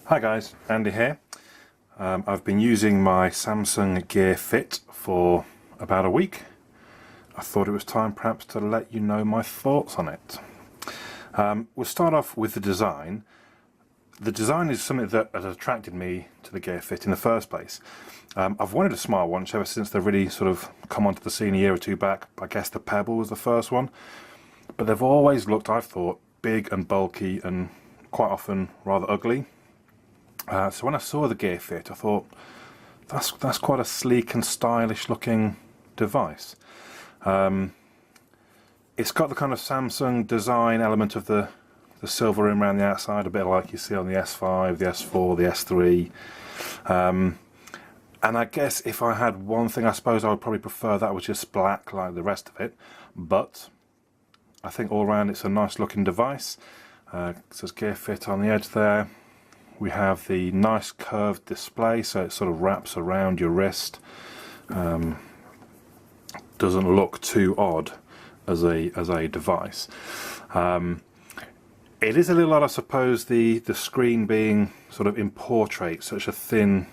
Hi guys, Andy here. I've been using my Samsung Gear Fit for about a week. I thought it was time perhaps to let you know my thoughts on it. We'll start off with the design. The design is something that has attracted me to the Gear Fit in the first place. I've wanted a smartwatch ever since they've really sort of come onto the scene a year or two back. I guess the Pebble was the first one. But they've always looked, I've thought, big and bulky and quite often rather ugly. So when I saw the Gear Fit, I thought that's quite a sleek and stylish looking device. It's got the kind of Samsung design element of the silver rim around the outside, a bit like you see on the S5, the S4, the S3. And I guess if I had one thing, I suppose I would probably prefer that was just black like the rest of it. But I think all around it's a nice looking device. It says Gear Fit on the edge there. We have the nice curved display, so it sort of wraps around your wrist. Doesn't look too odd as a device. It is a little odd, I suppose, the screen being sort of in portrait, such a thin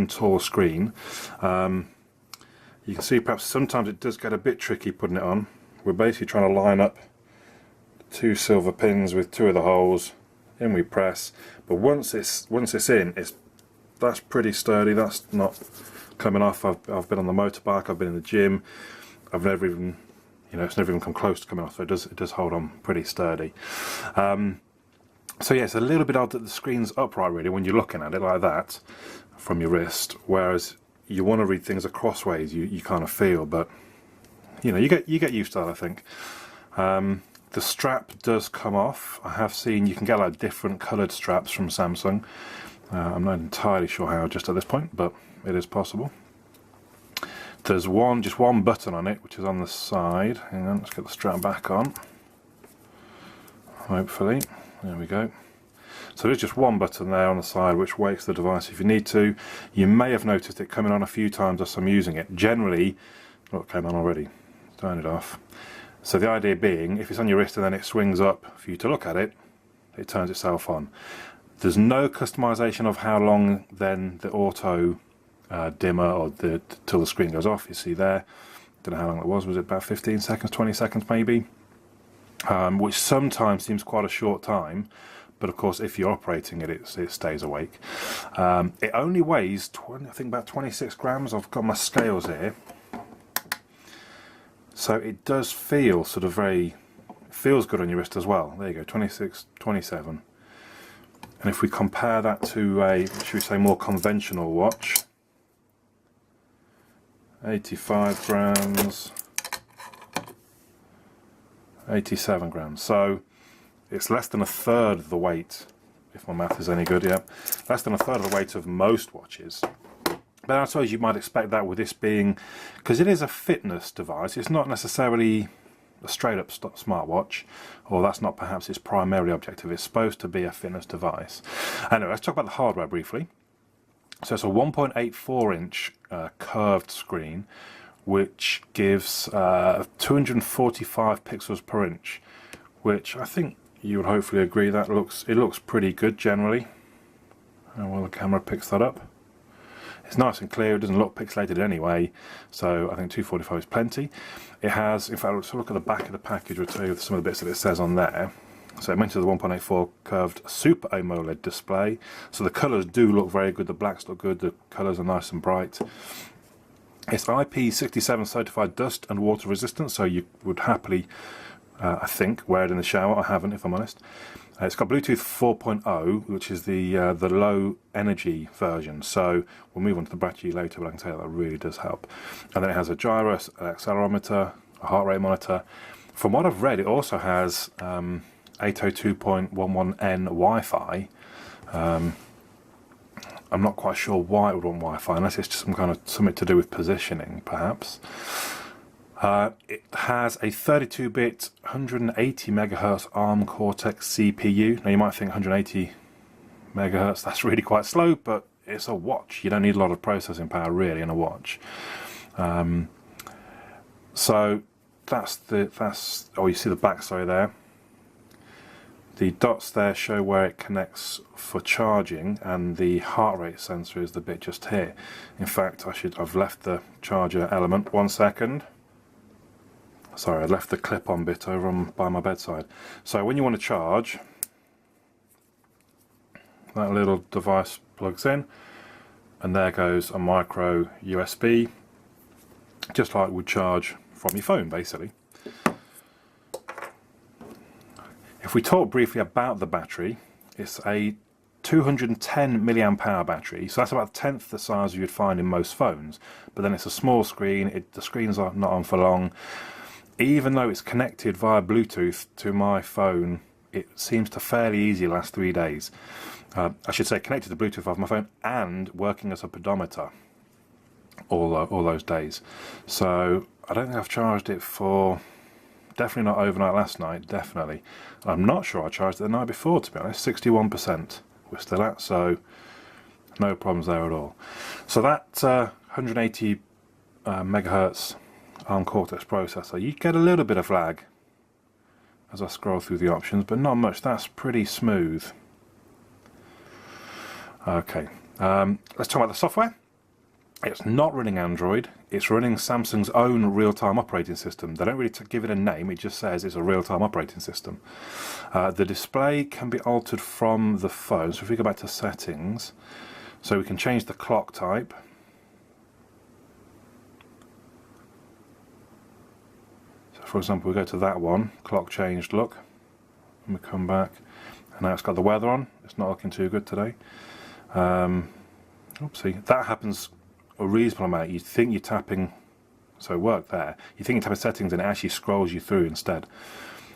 tall screen. You can see perhaps sometimes it does get a bit tricky putting it on. We're basically trying to line up two silver pins with two of the holes. In we press, but once it's in, that's pretty sturdy. That's not coming off. I've been on the motorbike, I've been in the gym. I've never even, it's never even come close to coming off. So it does hold on pretty sturdy. So yeah, it's a little bit odd that the screen's upright really when you're looking at it like that from your wrist, whereas you want to read things acrossways. You kind of feel, but you get used to that, I think. The strap does come off. I have seen you can get like different coloured straps from Samsung. I'm not entirely sure how just at this point, but it is possible. There's just one button on it, which is on the side. Hang on, let's get the strap back on. Hopefully, there we go. So there's just one button there on the side which wakes the device if you need to. You may have noticed it coming on a few times as I'm using it. Generally, oh, it came on already. Turn it off. So the idea being, if it's on your wrist and then it swings up for you to look at it, it turns itself on. There's no customization of how long then the auto dimmer or till the screen goes off. You see there, don't know how long it was it about 15 seconds, 20 seconds maybe? Which sometimes seems quite a short time, but of course if you're operating it, it stays awake. It only weighs, I think about 26 grams. I've got my scales here. So it does feel sort of feels good on your wrist as well. There you go, 26, 27. And if we compare that to a, should we say, more conventional watch, 85 grams, 87 grams. So it's less than a third of the weight, if my math is any good, yeah. Less than a third of the weight of most watches. But I suppose you might expect that with this being, because it is a fitness device, it's not necessarily a straight up smartwatch, or that's not perhaps its primary objective. It's supposed to be a fitness device. Anyway, let's talk about the hardware briefly. So it's a 1.84 inch curved screen, which gives 245 pixels per inch, which I think you would hopefully agree that it looks pretty good generally. And well, the camera picks that up. It's nice and clear, it doesn't look pixelated anyway, so I think 245 is plenty. It has, in fact, let's look at the back of the package, we'll tell you some of the bits that it says on there. So it mentions the 1.84 curved Super AMOLED display, so the colours do look very good, the blacks look good, the colours are nice and bright. It's IP67 certified dust and water resistant, so you would happily, I think, wear it in the shower. I haven't, if I'm honest. It's got Bluetooth 4.0, which is the low energy version. So we'll move on to the battery later, but I can tell you that really does help. And then it has a gyro, an accelerometer, a heart rate monitor. From what I've read, it also has 802.11n Wi-Fi. I'm not quite sure why it would want Wi-Fi, unless it's just something to do with positioning, perhaps. It has a 32-bit 180 MHz ARM Cortex CPU. Now you might think 180 MHz, that's really quite slow, but it's a watch. You don't need a lot of processing power really in a watch. So that's you see the backstory there. The dots there show where it connects for charging, and the heart rate sensor is the bit just here. In fact, I've left the charger element. 1 second. Sorry, I left the clip-on bit over by my bedside. So when you want to charge, that little device plugs in, and there goes a micro USB, just like would charge from your phone, basically. If we talk briefly about the battery, it's a 210 milliamp hour battery, so that's about a tenth the size you'd find in most phones. But then it's a small screen, the screens are not on for long. Even though it's connected via Bluetooth to my phone, it seems to fairly easily last 3 days. I should say connected to Bluetooth off my phone and working as a pedometer all those days. So I don't think I've charged it for, definitely not overnight last night, definitely. I'm not sure I charged it the night before, to be honest. 61% we're still at, so no problems there at all. So that 180 megahertz ARM Cortex processor, you get a little bit of lag as I scroll through the options, but not much. That's pretty smooth. Okay, let's talk about the software. It's not running Android, it's running Samsung's own real-time operating system. They don't really give it a name, it just says it's a real-time operating system. The display can be altered from the phone, so if we go back to settings, so we can change the clock type. So for example, we go to that one, clock changed look, and we come back, and now it's got the weather on. It's not looking too good today. Oopsie, that happens a reasonable amount. You think you're tapping, so it worked there. You think you're tapping settings and it actually scrolls you through instead.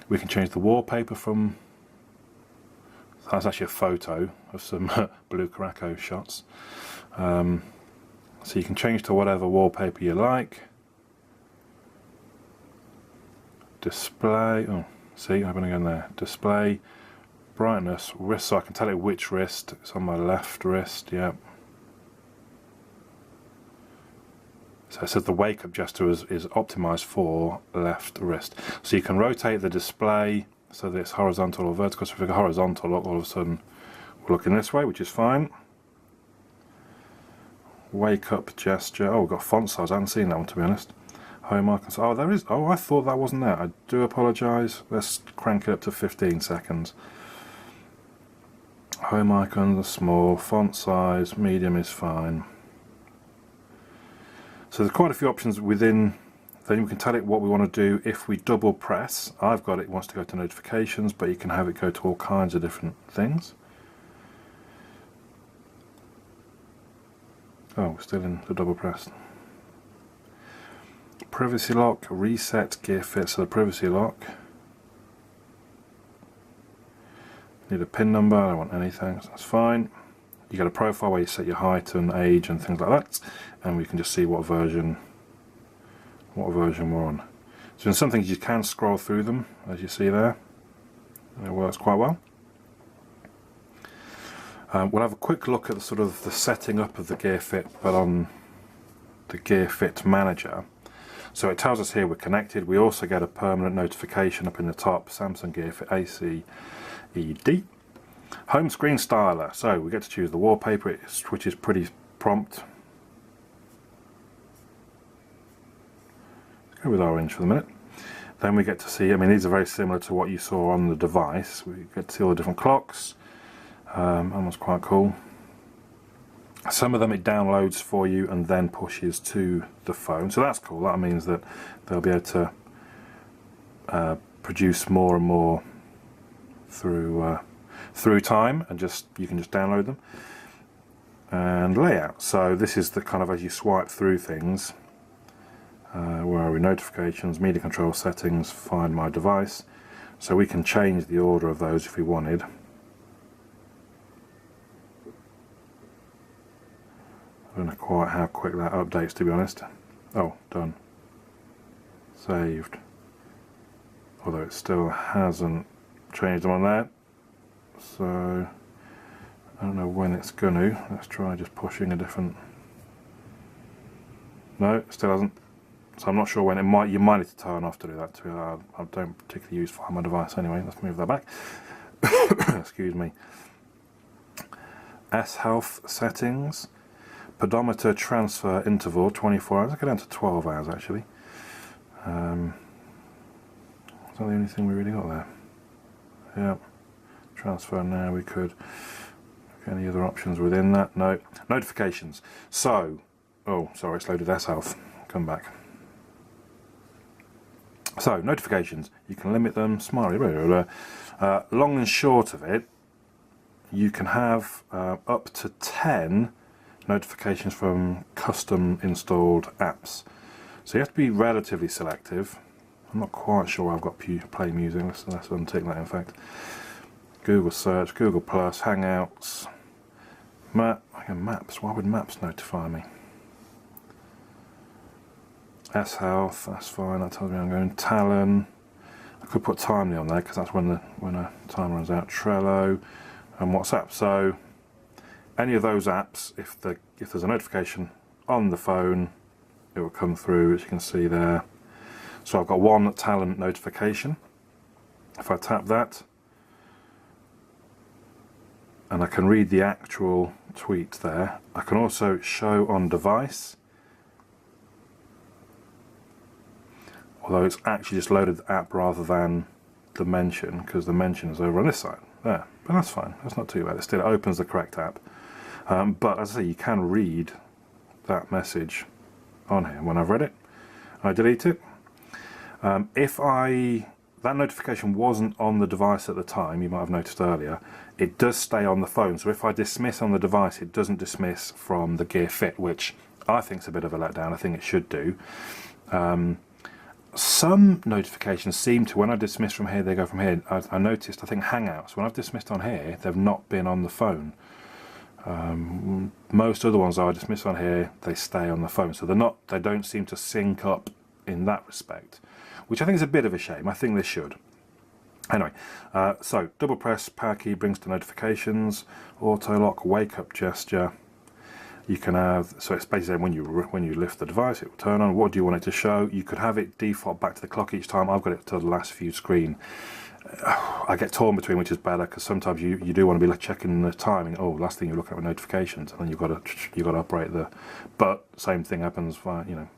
We can change the wallpaper from, that's actually a photo of some Blue Caraco shots. So you can change to whatever wallpaper you like. Display, oh, see, happening again there. Display, brightness, wrist, so I can tell it which wrist. It's on my left wrist, yep. So it says the wake up gesture is optimized for left wrist. So you can rotate the display so that it's horizontal or vertical. So if we go horizontal, look, all of a sudden we're looking this way, which is fine. Wake up gesture. Oh, we've got font size. I haven't seen that one, to be honest. Home icons. Oh, there is. Oh, I thought that wasn't there. I do apologise. Let's crank it up to 15 seconds. Home icons are small. Font size, medium is fine. So there's quite a few options within. Then we can tell it what we want to do if we double press. I've got it wants to go to notifications, but you can have it go to all kinds of different things. Oh, we're still in the double press. Privacy lock, reset gear fit, so the privacy lock. Need a PIN number, I don't want anything, so that's fine. You get a profile where you set your height and age and things like that, and we can just see what version we're on. So in some things you can scroll through them, as you see there, and it works quite well. We'll have a quick look at the sort of the setting up of the gear fit, but on the gear fit manager. So it tells us here we're connected. We also get a permanent notification up in the top, Samsung Gear Fit ACED. Home screen styler, so we get to choose the wallpaper, which is pretty prompt. Let's go with orange for the minute. Then we get to see, I mean these are very similar to what you saw on the device. We get to see all the different clocks. That was quite cool. Some of them it downloads for you and then pushes to the phone, so that's cool. That means that they'll be able to produce more and more through time, and you can just download them. And layout, so this is the kind of, as you swipe through things, where are we, notifications, media control settings, find my device, so we can change the order of those if we wanted. I don't know quite how quick that updates, to be honest. Oh, done. Saved. Although it still hasn't changed them on there. So, I don't know when it's going to. Let's try just pushing a different... No, it still hasn't. So I'm not sure when. You might need to turn off to do that. I don't particularly use Find My Device anyway. Let's move that back. excuse me, S Health settings, pedometer transfer interval 24 hours. I go down to 12 hours actually. Is that the only thing we really got there? Yep. Transfer now. We could. Any other options within that? No. Notifications. So, oh, sorry, it's loaded S Health. Come back. So, notifications. You can limit them. Smiley. Long and short of it, you can have up to 10 notifications from custom installed apps. So you have to be relatively selective. I'm not quite sure I've got play music. Let's untick that in fact. Google search, Google Plus, Hangouts, Maps. Why would Maps notify me? S Health, that's fine. That tells me I'm going. Talon. I could put Timely on there because that's when a time runs out. Trello and WhatsApp. So any of those apps, if there's a notification on the phone, it will come through, as you can see there. So I've got one Talent notification. If I tap that, and I can read the actual tweet there. I can also show on device, although it's actually just loaded the app rather than the mention, because the mention is over on this side there. But that's fine, that's not too bad. It still opens the correct app. But as I say, you can read that message on here. When I've read it, I delete it. If that notification wasn't on the device at the time, you might have noticed earlier, it does stay on the phone. So if I dismiss on the device, it doesn't dismiss from the Gear Fit, which I think is a bit of a letdown. I think it should do. Some notifications seem to, when I dismiss from here, they go from here. I noticed, I think Hangouts, when I've dismissed on here, they've not been on the phone. Most other ones I dismiss on here, they stay on the phone. So they don't seem to sync up in that respect, which I think is a bit of a shame. I think they should. Anyway, so double press power key brings to notifications, auto lock, wake up gesture. You can have, so it's basically when you lift the device, it will turn on. What do you want it to show? You could have it default back to the clock each time. I've got it to the last few screen. I get torn between which is better, because sometimes you do want to be checking the timing. Oh, last thing you look at with notifications, and then you've got to operate the. But same thing happens via, anyway.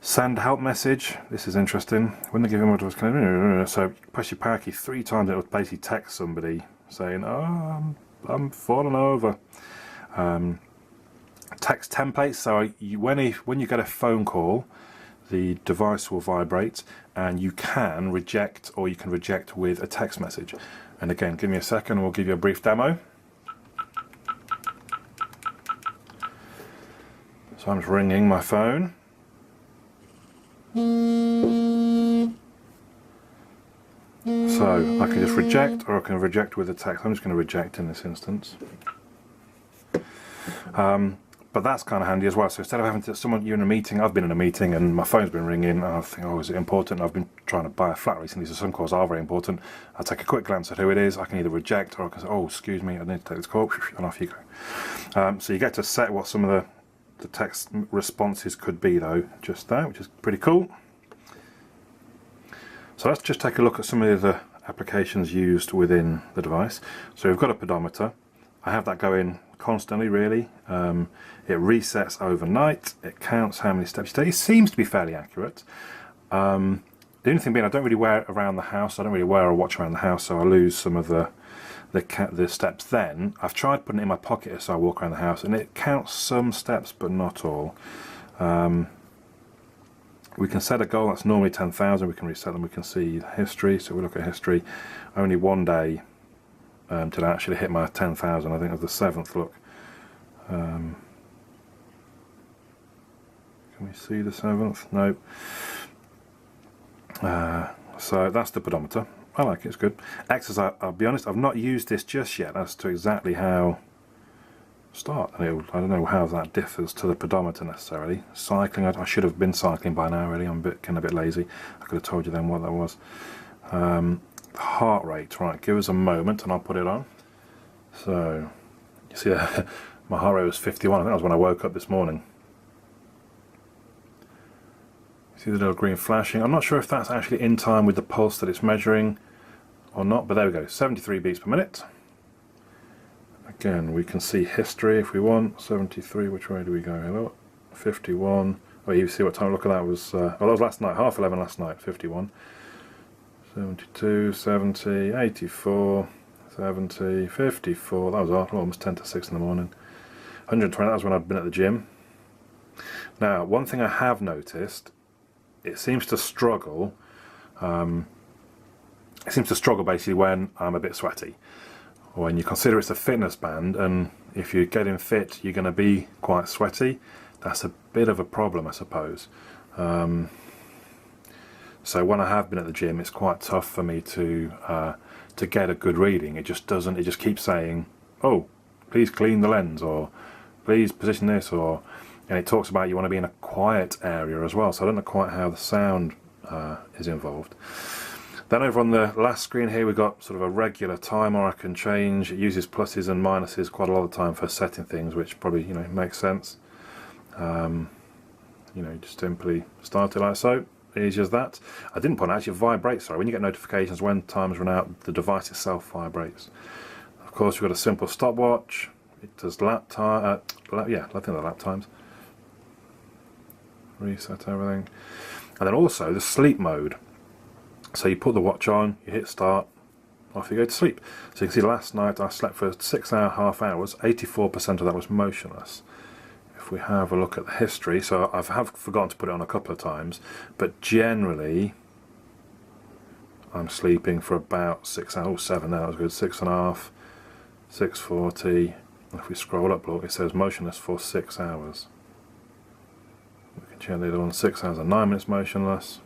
Send help message. This is interesting. When they give him a so press your power key 3 times, it will basically text somebody saying, "Oh, I'm falling over." Text templates. So when you get a phone call, the device will vibrate, and you can reject, or you can reject with a text message. And again, give me a second, and we'll give you a brief demo. So I'm just ringing my phone. So I can just reject, or I can reject with a text. I'm just going to reject in this instance. But that's kind of handy as well. So instead of having to, you're in a meeting, I've been in a meeting and my phone's been ringing, and I think, oh, is it important? I've been trying to buy a flat recently, so some calls are very important. I'll take a quick glance at who it is. I can either reject, or I can say, oh, excuse me, I need to take this call, and off you go. So you get to set what some of the text responses could be, though, just there, which is pretty cool. So let's just take a look at some of the applications used within the device. So we've got a pedometer. I have that going constantly, really. It resets overnight. It counts how many steps you take. It seems to be fairly accurate. The only thing being, I don't really wear it around the house. I don't really wear a watch around the house, so I lose some of the steps then. I've tried putting it in my pocket as I walk around the house, and it counts some steps, but not all. We can set a goal. That's normally 10,000. We can reset them. We can see the history. So we look at history. Only one day till I actually hit my 10,000. I think it was the 7th look. Can we see the 7th? No. So that's the pedometer. I like it, it's good. Exercise, I'll be honest, I've not used this just yet as to exactly how start. I don't know how that differs to the pedometer necessarily. Cycling, I should have been cycling by now, really. I'm getting a bit lazy. I could have told you then what that was. Heart rate, right, give us a moment and I'll put it on. So, you see that my heart rate was 51, I think that was when I woke up this morning. See the little green flashing. I'm not sure if that's actually in time with the pulse that it's measuring, or not, but there we go, 73 beats per minute. Again, we can see history if we want. 73, which way do we go? Hello, 51. Oh, you see what time? Look at that, was well, that was last night, 11:30 last night. 51, 72, 70, 84, 70, 54. That was almost 10 to 6 in the morning. 120. That was when I'd been at the gym. Now, one thing I have noticed, it seems to struggle. It seems to struggle basically when I'm a bit sweaty, or when you consider it's a fitness band, and if you're getting fit, you're going to be quite sweaty. That's a bit of a problem, I suppose. So when I have been at the gym, it's quite tough for me to get a good reading. It just doesn't. It just keeps saying, "Oh, please clean the lens," or "Please position this," or, and it talks about you want to be in a quiet area as well. So I don't know quite how the sound is involved. Then over on the last screen here, we've got sort of a regular timer I can change. It uses pluses and minuses quite a lot of the time for setting things, which probably, you know, makes sense. You know, just simply start it like so. Easy as that. I didn't put it, actually vibrates. Sorry, when you get notifications when time's run out, the device itself vibrates. Of course, we've got a simple stopwatch. It does lap time. Yeah, I think they're lap times. Reset everything, and then also the sleep mode. So you put the watch on, you hit start, off you go to sleep. So you can see last night I slept for 6.5 hours. 84% of that was motionless. If we have a look at the history, so I have forgotten to put it on a couple of times, but generally I'm sleeping for about 6 hours, 7 hours, good, 6.5, 6:40. If we scroll up, look, it says motionless for 6 hours. We can check the other one, 6 hours and 9 minutes motionless,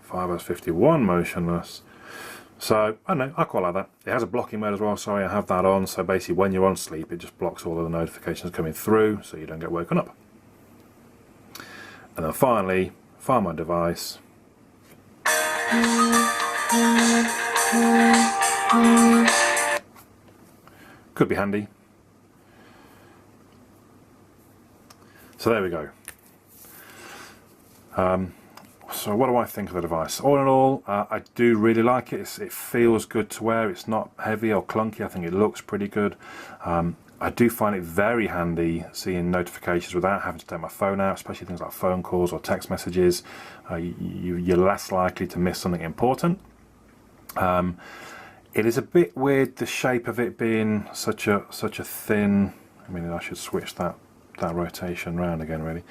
5 hours 51 motionless. So, I don't know, I quite like that. It has a blocking mode as well, sorry, I have that on, so basically when you're on sleep it just blocks all of the notifications coming through so you don't get woken up. And then finally, find my device. Could be handy. So there we go. So what do I think of the device? All in all, I do really like it. It feels good to wear. It's not heavy or clunky. I think it looks pretty good. I do find it very handy seeing notifications without having to take my phone out, especially things like phone calls or text messages. You're less likely to miss something important. It is a bit weird, the shape of it being such a thin. I mean, I should switch that rotation round again, really.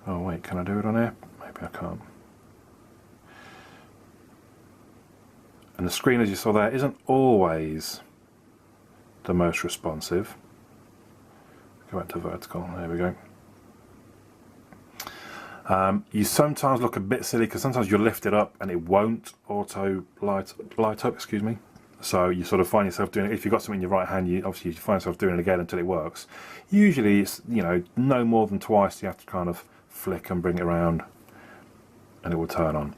Oh wait, can I do it on here? Maybe I can't. And the screen, as you saw there, isn't always the most responsive. Go back to vertical, there we go. You sometimes look a bit silly because sometimes you'll lift it up and it won't auto light up, excuse me. So you sort of find yourself doing it. If you've got something in your right hand, you find yourself doing it again until it works. Usually it's, you know, no more than twice you have to kind of flick and bring it around and it will turn on.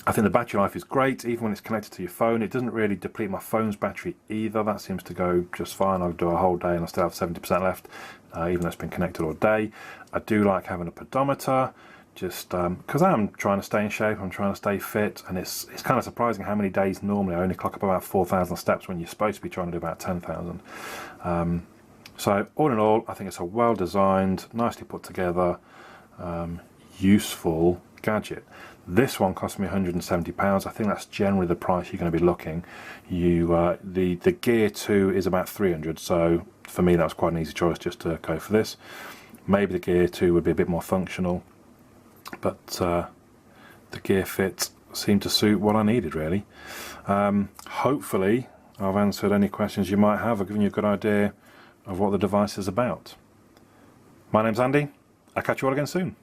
I think the battery life is great, even when it's connected to your phone. It doesn't really deplete my phone's battery either. That seems to go just fine. I'll do a whole day and I still have 70% left, even though it's been connected all day. I do like having a pedometer, just because I'm trying to stay in shape, I'm trying to stay fit, and it's kind of surprising how many days normally I only clock up about 4,000 steps when you're supposed to be trying to do about 10,000. So all in all, I think it's a well designed, nicely put together, useful gadget. This one cost me £170. I think that's generally the price you're going to be looking. The Gear 2 is about 300, so for me that was quite an easy choice just to go for this. Maybe the Gear 2 would be a bit more functional, but the Gear Fit seemed to suit what I needed, really. Hopefully I've answered any questions you might have or given you a good idea of what the device is about. My name's Andy. I'll catch you all again soon.